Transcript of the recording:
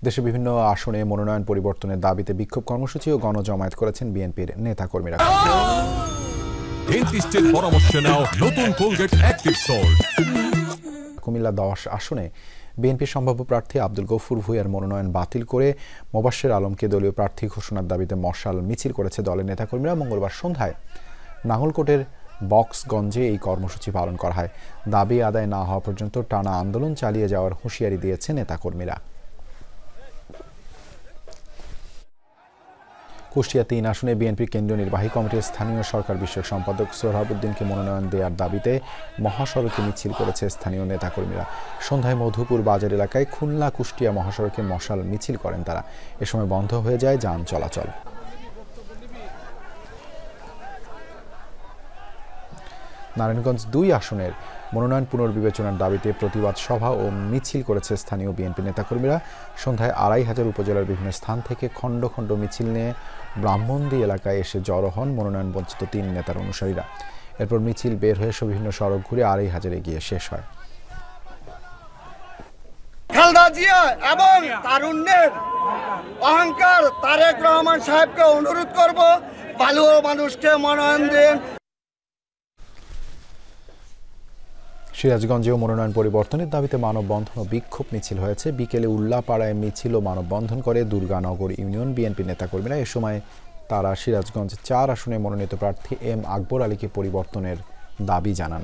দেশে বিভিন্ন আসনে মনোনয়ন পরিবর্তনের দাবিতে বিক্ষোভ কর্মসূচি ও গণজমায়েত করেছেন বিএনপির নেতাকর্মীরা। ডেন্টিস্টের পরামর্শ নাও নতুন কোলগেট অ্যাক্টিভ সল্ট। কুমিল্লা 10 আসনে বিএনপির সম্ভাব্য প্রার্থী আব্দুল গফুর ভূঁইয়ার মনোনয়ন বাতিল করে মোবাশ্বের আলমকে দলীয় প্রার্থী ঘোষণার দাবিতে মশাল মিছিল করেছে দলের নেতাকর্মীরা। মঙ্গলবার সন্ধ্যায় নাঙ্গলকোটের বক্সগঞ্জে এই কর্মসূচি পালন করা হয়। দাবি আদায় না হওয়া পর্যন্ত টানা আন্দোলন চালিয়ে যাওয়ার হুঁশিয়ারি দিয়েছে নেতাকর্মীরা। কুষ্টিয়া 3 আসনে বিএনপির কেন্দ্রীয় নির্বাহী কমিটির স্থানীয় সরকার বিষয়ক সম্পাদক সোহরাবউদ্দিনকে মনোনয়ন দেওয়ার দাবিতে মহাসড়কে মিছিল করেছে স্থানীয় নেতাকর্মীরা। সন্ধ্যায় মধুপুর বাজার এলাকায় খুলনা কুষ্টিয়া মহাসড়কে মশাল মিছিল করেন তারা। এ সময় বন্ধ হয়ে যায় যান চলাচল। নারায়ণগঞ্জ 2 আসনের মনোনয়ন পুনর্বিবেচনার দাবিতে প্রতিবাদ সভা ও মিছিল করেছে স্থানীয় বিএনপি নেতাকর্মীরা। সন্ধ্যায় 2500 উপজেলার বিভিন্ন স্থান থেকে খণ্ড খণ্ড মিছিল নিয়ে ব্রাহ্মণদী এলাকায় এসে জড়ো হন মনোনয়ন বঞ্চিত 3 নেতার অনুসারীরা। এরপর মিছিল বের হয়ে বিভিন্ন সড়ক ঘুরে 2500 গিয়ে শেষ হয়। খালেদা জিয়া এবং তারুণ্যের অহংকার তারেক রহমান সাহেবকে অনুরোধ করব, ভালো মানুষকে মনোনয়ন দেন। সিরাজগঞ্জেও মনোনয়ন পরিবর্তনের দাবিতে মানববন্ধন ও বিক্ষোভ মিছিল হয়েছে। বিকেলে উল্লাপাড়ায় মিছিল ও মানববন্ধন করে দুর্গানগর ইউনিয়ন বিএনপি নেতাকর্মীরা। এ সময় তারা সিরাজগঞ্জ 4 আসনে মনোনীত প্রার্থী এম আকবর আলীকে পরিবর্তনের দাবি জানান।